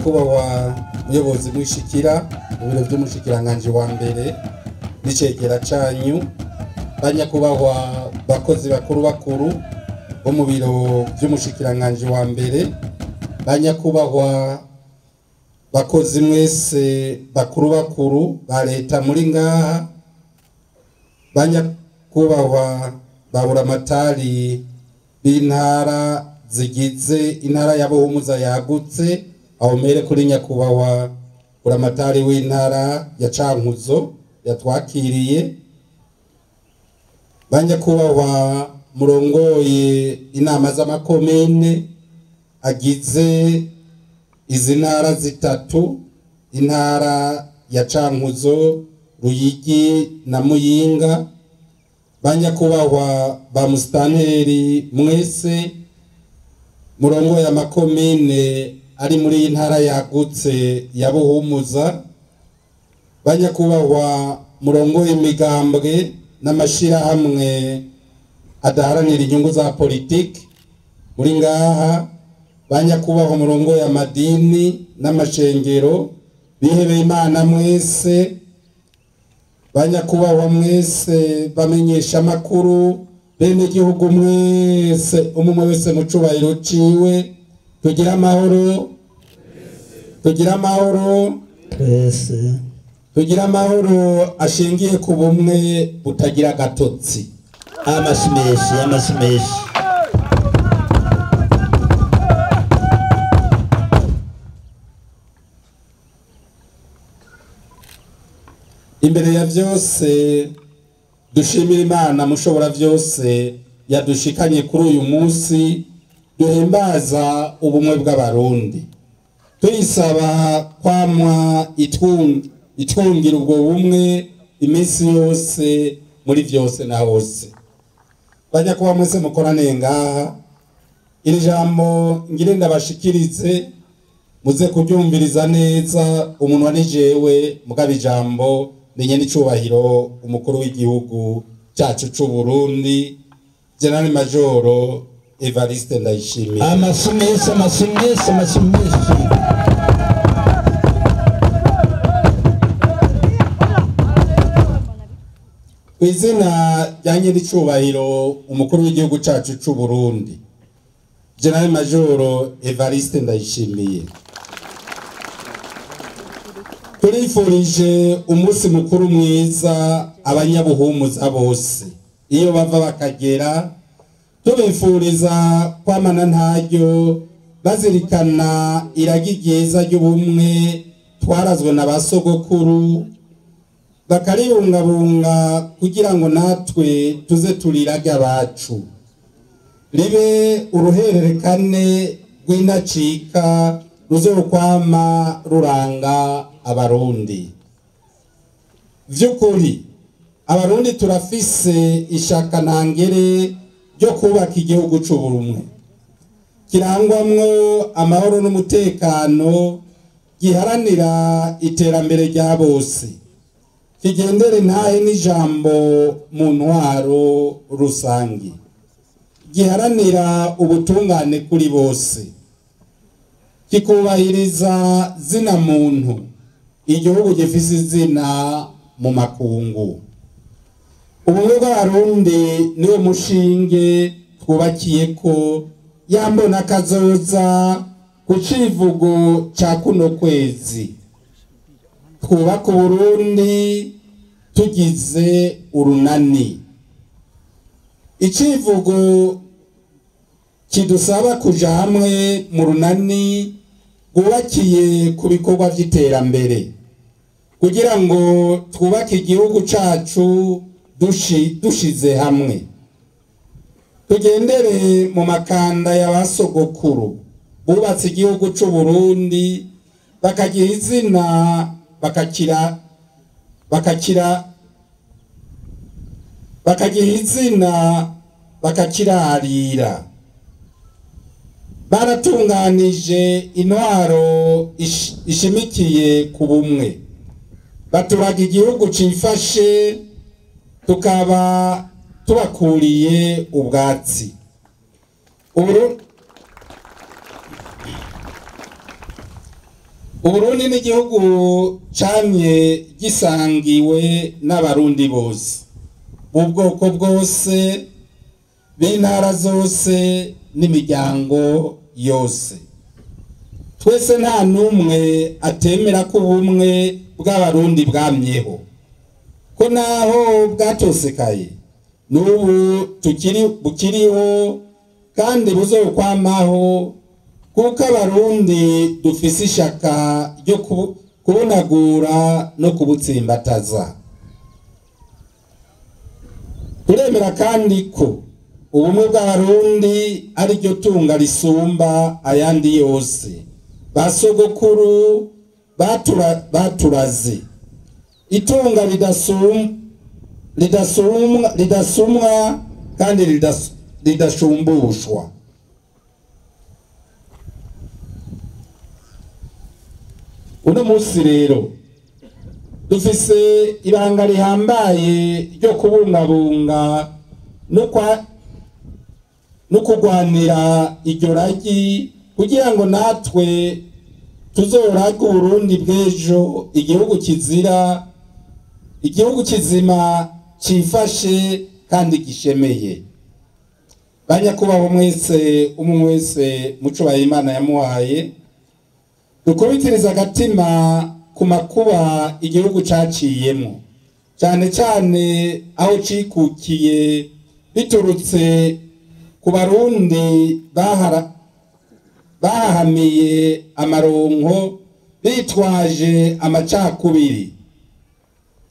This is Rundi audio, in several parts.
nyakubahwa muyobozi mwishikira ibiro by'umushikiranganje wa mbere n'icegera canyu, banyakubahwa bakozi bakuru bo mu biro by'umushikiranganje wa mbere, banyakubahwa bakozi mwese bakuru ba leta muri ngaha, banyakubahwa baburamatari b'intara zigize intara ya Buhumuza yagutse, aho mere kuri nyakubahwa buramatari w'intara ya Cankuzo yatwakiriye, banyakubahwa murongoye inama z'amakomine agize izi ntara zitatu, intara ya Cankuzo, Ruyigi na Muyinga, banyakubahwa ba musitanteri mwese murongoye amakomine ari muri intara yagutse ya Buhumuza, banyakubahwa murongoye imigambwe n'amashirahamwe adaharanira inyungu za politiki muri ngaha, banyakubahwa murongoye amadini n'amashengero bihebeye Imana mwese, banyakubahwa mwese bamenyesha amakuru, bene igihugu mwese umwe wese mu cubahiro ciwe, tugira amahoro, tugira amahoro twese, tugira amahoro ashingiye ku bumwe butagira agatotsi. Amasimeshi imbere ya vyose dushimira Imana mushobora vyose yadushikanye kuri uyu munsi duhimbaza ubumwe bw'abarundi, tuyisaba kwamwa itwungira ubwo bumwe iminsi yose muri vyose na hose. Banyakubahwa mwese mukorane ngaha, iri jambo ngire ndabashikirize muze kuryumviriza neza, umuntu wanijewe mugaba ijambo ninye n'icubahiro umukuru w'igihugu cyacu c'u Burundi, General Major Evariste Ndayishimiye. Amasimeshi kw'izina ryanye n'icubahiro umukuru w'igihugu cyacu c'u Burundi, General Major Evariste Ndayishimiye, turifurije umunsi mukuru mwiza abanyabuhumuza bose iyo bava bakagera, tubifuriza kwamana ntaryo bazirikana iragi ryiza ry'ubumwe twarazwe na basogokuru, bakaribungabunga kugira ngo natwe tuze turirage abacu, ribe uruhererekane rw'indacika ruzokwama ruranga abarundi. Vy'ukuri abarundi turafise ishaka ntangere ryo kubaka igihugu c'ubumwe kirangwamwo amahoro n'umutekano, giharanira iterambere rya bose, kigendere ntahe n'ijambo mu ntwaro rusangi, giharanira ubutungane kuri bose, kikubahiriza zina muntu, igihugu gifise izina mu makungu. Ubumwe bw'abarundi niwo mushinge twubakiyeko yambona kazoza ku civugo ca kuno kwezi, twubaka Uburundi tugize urunani. Icivugo kidusaba kuja hamwe mu runani rwubakiye ku bikorwa vy'iterambere kugira ngo twubake igihugu cacu dushize hamwe, tugendere mu makanda ya basogokuru bubatse igihugu c'u Burundi, bakagira izina bakagira izina bakakirarira. Baratunganije intwaro ishimikiye ku bumwe, baturaga igihugu cifashe, tukaba tubakuriye ubwatsi. Uburundi ni igihugu camye gisangiwe n'abarundi bose ubwoko bwose b'intara zose n'imiryango yose. Twese nta numwe atemera ko ubumwe bw'abarundi bwamyeho, ko naho bwatosekaye n'ubu bukiriho kandi buzokwamaho, kuko abarundi dufise ishaka ryo kubunagura no kubutsimbataza. Turemera kandi ko ubumwe bw'abarundi ari ryo tunga risumba ayandi yose basogokuru baturaze, itunga ridasumwa kandi ridashumbushwa. Uno munsi rero dufise ibanga rihambaye ryo kubungabunga no kurwanira iryo ragi, kugira ngo natwe tuzoraga Uburundi bw'ejo, igihugu kizima cifashe kandi gishemeye. Banyakubahwa mwese, umwe wese muco Imana yamuhaye, dukubitiriza agatima ku makuba igihugu caciyemo, cyane cyane aho cikukiye biturutse ku barundi bahamiye amaronko bitwaje amacakubiri,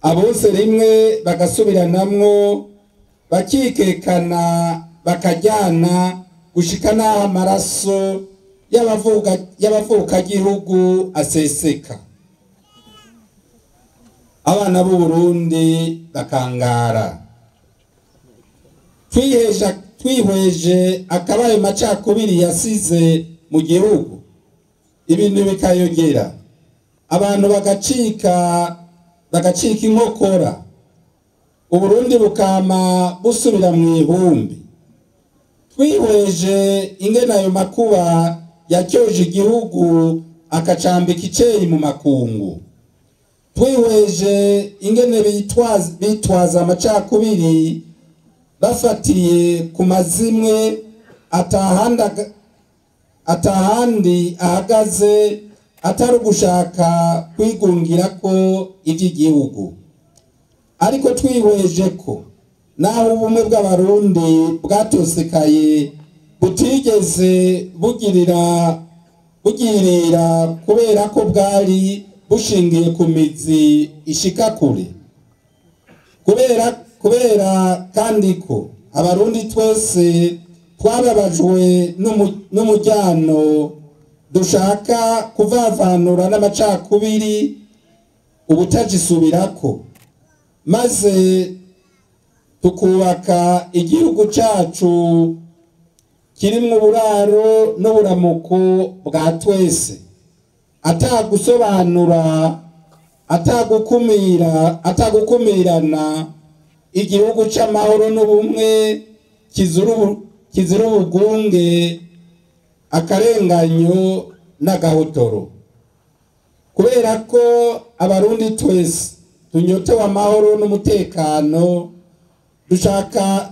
abose rimwe bagasubiranamwo bakikekana bakajyana gushika n'aho amaraso y'abavuka gihugu aseseka. Abana b'u Burundi bakangara, twihweje akabaye macakubiri yasize mu gihugu, ibintu bikayogera, abantu bagacika inkokora, Uburundi bukama busubira mu ihumbi. Twihweje ingene ayo makuba yacyoje igihugu akacambika iceyi mu makungu, twihweje ingene bitwaza amacakubiri bafatiye ku mazimwe atahandi ahagaze atari ugushaka kwigungira ko iby'igihugu. Ariko twihweje ko naho ubumwe bw'abarundi bwatosekaye butigeze bugirira kubera ko bwari bushingiye ku mizi ishika kure, kubera kandi ko abarundi twese twababajwe n'umujyano dushaka kuvavanura n'amacakubiri ubutagisubirako, maze tukubaka igihugu cacu kirimwo uburaro n'uburamuko bwa twese, atagusobanura, atagukumirana, igihugu c'amahoro n'ubumwe kizira ubugunge, akarenganyo n'agahotoro. Kubera ko abarundi twese tunyotewe amahoro n'umutekano,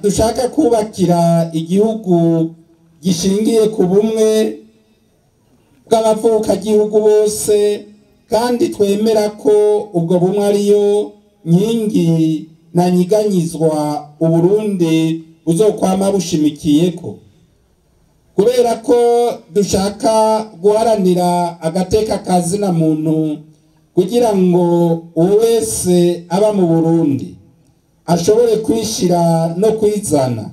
dushaka kubakira igihugu gishingiye ku bumwe bw'abavuka gihugu bose, kandi twemera ko ubwo bumwe ariyo nkingi na nyiganyizwa Uburundi buzokwama bushimikiyeko. Kubera ko dushaka guharanira agateka kazina muntu, kugira ngo uwese aba mu Burundi ashobore kwishira no kwizana,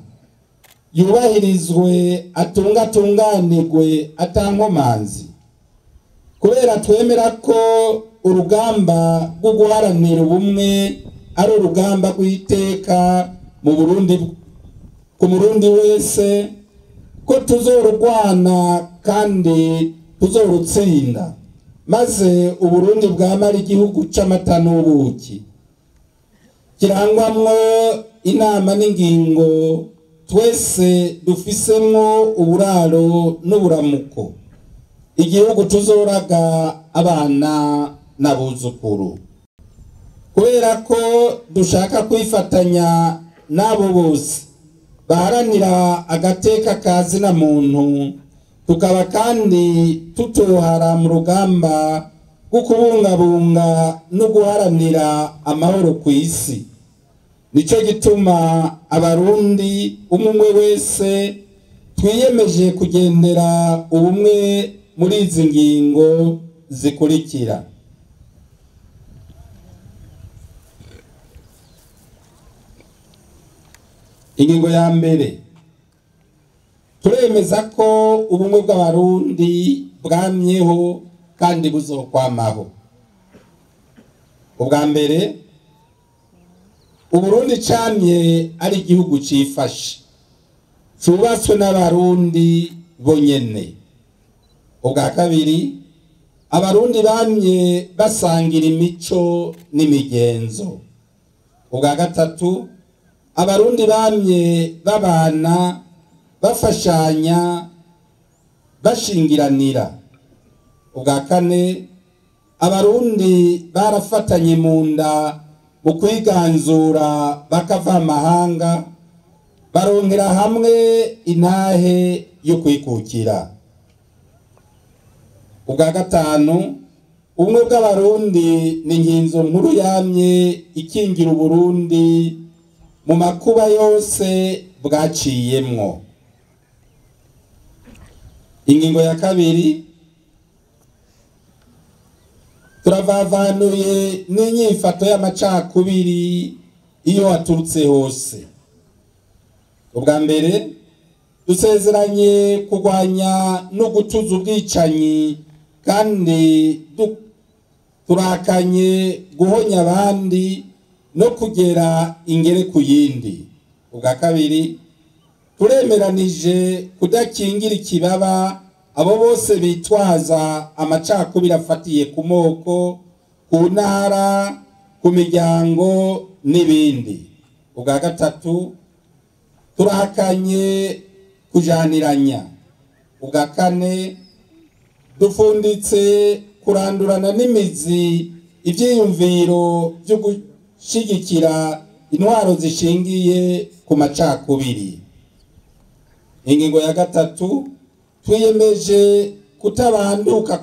yubahirizwe, atunganirwe atankomanzi. Kubera twemera ko urugamba rwo guharanira ubumwe ari urugamba rw'iteka mu Burundi, ku Murundi wese, ko tuzorugwana kandi tuzorutsinda, maze Uburundi bwamara igihugu c'amata n'ubuki, kirangwamwo inama n'ingingo twese dufisemwo uburaro n'uburamuko, igihugu tuzoraga abana n'abuzukuru. Kubera ko dushaka kwifatanya n'abo bose baharanira agateka kazina muntu, tukaba kandi tutohara mu rugamba rwo kubungabunga no guharanira amahoro ku isi. Nico gituma abarundi umwe wese twiyemeje kugendera ubumwe muri izi ngingo zikurikira. Ingingo ya mbere, turemeza ko ubumwe bw'abarundi bwamyeho kandi buzokwamaho. Ubwa mbere, Uburundi camye ari igihugu cifashe, cubatswe n'abarundi bonyene. Ubwa kabiri, abarundi bamye basangira imico n'imigenzo. Ubwa gatatu, abarundi bamye babana bafashanya bashingiranira. Ubwa kane, abarundi barafatanye mu nda mu kwiganzura bakava amahanga baronkera hamwe intahe yo kwikukira. Ubwa gatanu, ubumwe bw'abarundi ni inginzo nkuru yamye ikingira Uburundi mu makuba yose bwaciyemwo. Ingingo ya kabiri, turavavanuye n'inyifato y'amacakubiri iyo waturutse hose. Ubwa mbere, dusezeranye kurwanya no gutuza ubwicanyi kandi turakanye guhonya abandi no kugera ingere ku yindi. Ubwa kabiri, turemeranije kudakingira ikibaba abo bose bitwaza amacakubiri afatiye ku moko, ku ntara, ku miryango n'ibindi. Ubwa gatatu, turahakanye kujaniranya. Ubwa kane, dufunditse kurandurana n'imizi ivyiyumviro byo gushigikira intwaro zishingiye ku macakubiri. Ingingo ya gatatu, twiyemeje kutabanduka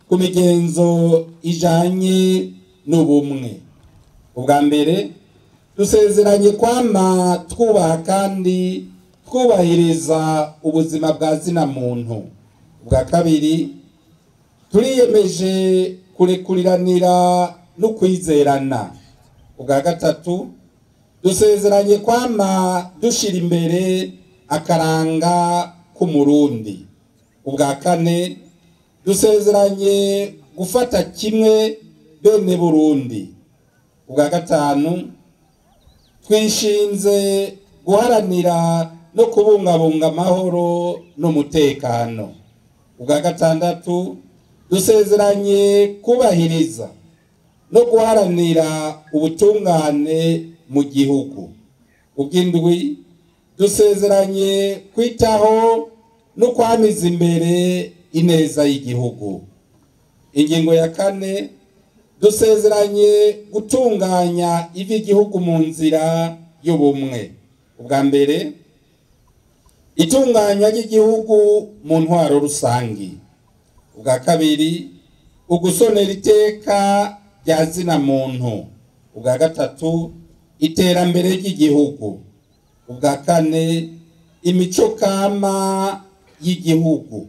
ku migenzo ijanye n'ubumwe. Ubwa mbere, dusezeranye kwama twubaha kandi twubahiriza ubuzima bwa zina muntu. Ubwa kabiri, turiyemeje kurekuriranira no kwizerana. Ubwa gatatu, dusezeranye kwama dushira imbere akaranga k'umurundi. Ubwa kane, dusezeranye gufata kimwe bene Burundi. Ubwa gatanu, twishinze guharanira no kubungabunga amahoro n'umutekano. Ubwa gatandatu, dusezeranye kubahiriza no guharanira ubutungane mu gihugu. Ubw'indwi, dusezeranye kwitaho no kwamiza imbere ineza y'igihugu. Ingingo ya kane, dusezeranye gutunganya ivy'igihugu mu nzira y'ubumwe. Ubwa mbere, itunganya ry'igihugu mu ntwaro rusangi. Ubwa kabiri, ugusonera iteka rya zina muntu. Ubwa gatatu, iterambere ry'igihugu. Ubwa kane, imico kama y'igihugu.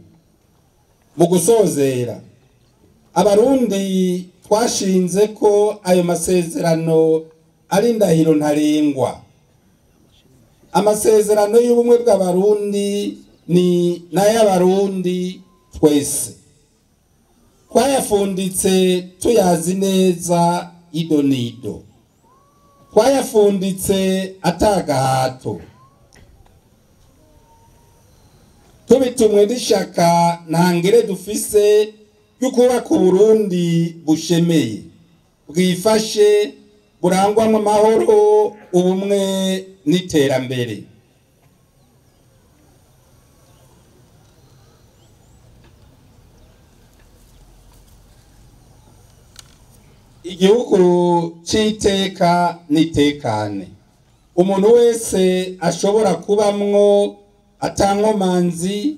Mu gusozera, abarundi twashinze ko ayo masezerano ari ndahiro ntarengwa. Amasezerano y'ubumwe bw'abarundi ni n'ay'abarundi twese. Twayafunditse tuyazi neza ido nido. Twayafunditse atagahato. Tubitumwe n'ishaka ntangere dufise y'ukubaka Uburundi bushemeye, bwifashe, burangwamwo amahoro, ubumwe n'iterambere. igihugu c'iteka nitekane. Umuntu wese ashobora kubamwo atankomanzi,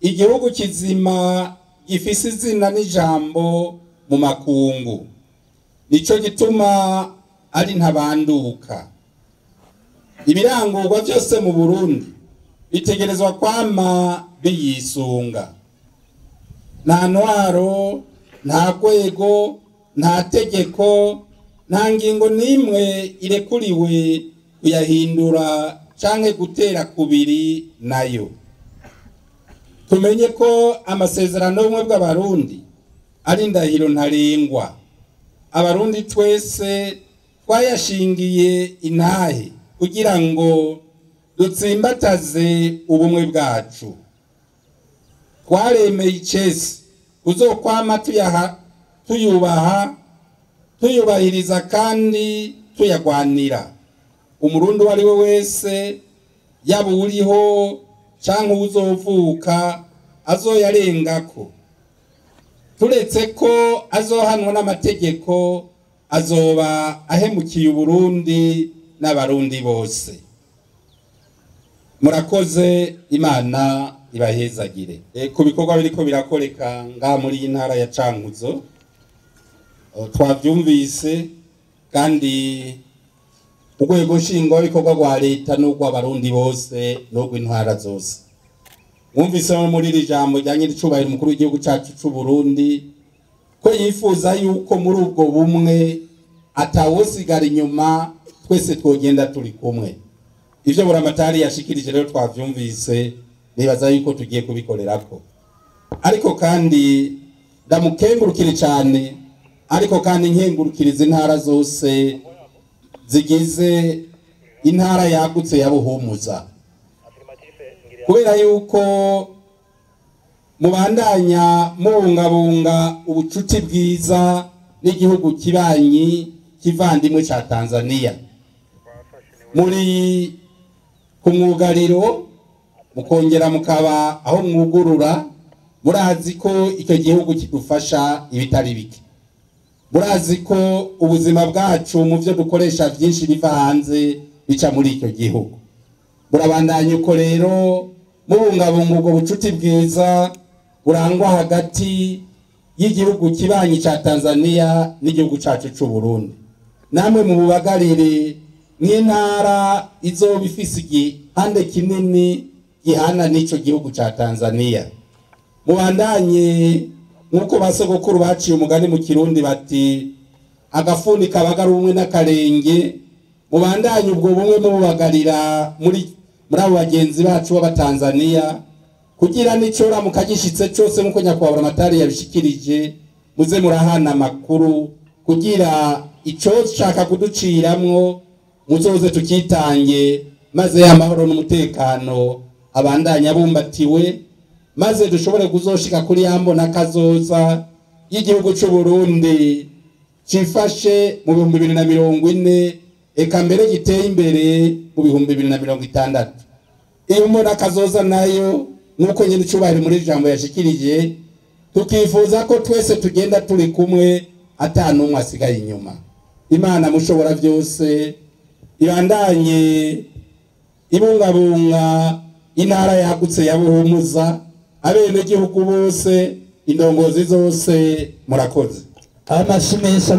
igihugu kizima gifise izina n'ijambo mu makungu. Nico gituma ari ntabanduka. Ibirangurwa byose mu Burundi bitegerezwa kwama biyisunga. Nta ntwaro, nta rwego, nta tegeko, nta ngingo n'imwe irekuriwe kuyahindura canke gutera kubiri nayo. Tumenye ko amasezerano y'ubumwe bw'abarundi ari indahiro ntarengwa. Abarundi twese twayashingiye intahe kugira ngo dutsimbataze ubumwe bwacu. Twaremeye icese uzokwama tuyubaha, tuyubahiriza kandi tuyagwanira. Umurundi wari we wese yaba uriho canke uzovuka azoyarengako. Turetse ko azohanwa n'amategeko, azoba ahemukiye Uburundi n'abarundi bose. Murakoze, Imana ibahezagire. Ku bikorwa biriko birakoreka ngaha muri iyi ntara ya Cankuzo, twavyumvise kandi urwego nshingwabikorwa rwa leta n'urw'abarundi bose n'urw'intwara zose. Mwumvise muri iri jambo rya nyir'icubahiro umukuru w'igihugu cacu c'u Burundi ko yifuza yuko muri ubwo bumwe atawosigara inyuma, twese twogenda turi kumwe. Ivyo buramatari yashikirije rero twavyumvise, nibaza yuko tugiye kubikorerako. Ariko kandi ndamukengurukire cyane, ariko kandi nkengurukiriza intara zose zigize intara yagutse ya Buhumuza, kubera yuko mubandanya mubungabunga ubucuti bwiza n'igihugu kibanyi kivandimwe ca Tanzania. Muri kumwugariro mukongera mukaba aho mwugurura, murazi ko icyo gihugu kidufasha ibitari bike. Murazi ko ubuzima bwacu mu byo dukoresha byinshi biva hanze bica muri icyo gihugu. Burabandanya uko rero mubungabunga ubwo bucuti bwiza burangwa hagati y'igihugu kibanyi ca Tanzania n'igihugu cacu c'u Burundi. Namwe mu bubagarire n'intara izoba ifise igihande kinini gihana n'ico gihugu ca Tanzania. Mubandanye nkuko basogokuru baciye umugani mu Kirundi bati agafuni kabagara umwe n'akarenge. Mubandanye ubwo bumwe mububagarira muri abo bagenzi bacu b'Abatanzania kugira n'icora mukagishitse cyose nkuko nyakubahwa buramatari yabishikirije, muze murahana makuru kugira ico shaka kuduciramwo muzoze tukitange, maze amahoro n'umutekano abandanya bumbatiwe, maze dushobore kuzoshika kuri yambona kazoza y'igihugu c'u Burundi cifashe mu 2040, eka mbere giteye imbere mu 2060. Iyo mbona kazoza nayo nuko nyine icubahiro muri jambo yashikirije, tukifuza ko twese tugenda turi kumwe atanumwe asigaye inyuma. Imana mushobora byose ibandanye ibungabunga intara yagutse ya Buhumuza, abene gihugu bose, indongozi zose, murakoze. Amashimesha